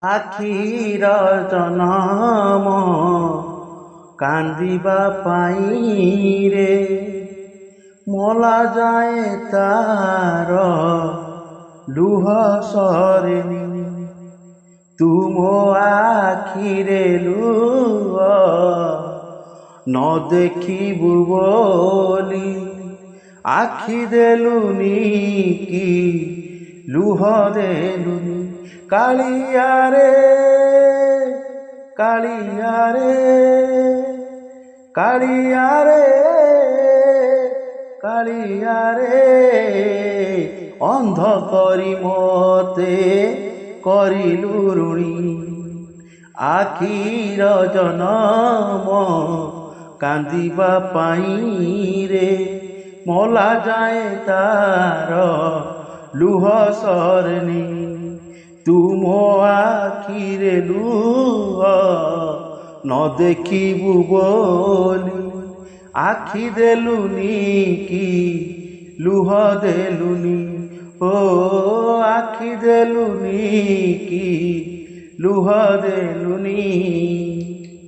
ଆଖିର ଜନମ କାନ୍ଦିବା ପାଇଁରେ ମଲା ଯାଏ ତାର ଲୁହ ସରେନି। ତୁମ ଆଖିରେ ଲୁହ ନ ଦେଖିବୁ ବୋଲି ଆଖି ଦେଲୁନି କି ଲୁହ ଦେଲୁନି। କାଳିଆରେ କାଳିଆରେ କାଳିଆରେ କାଳିଆରେ ଅନ୍ଧ କରି ମତେ କରିଲୁ ଋଣୀ। ଆଖିର ଜନମ କାନ୍ଦିବା ପାଇଁରେ ମଲା ଯାଏ ତାର ଲୁହ ସରେନି। ତୁମ ଆଖିରେ ଲୁହ ନ ଦେଖିବୁ ବୋଲି ଆଖି ଦେଲୁନି କି ଲୁହ ଦେଲୁନି। ଓ ଆଖି ଦେଲୁନି କି ଲୁହ ଦେଲୁନି।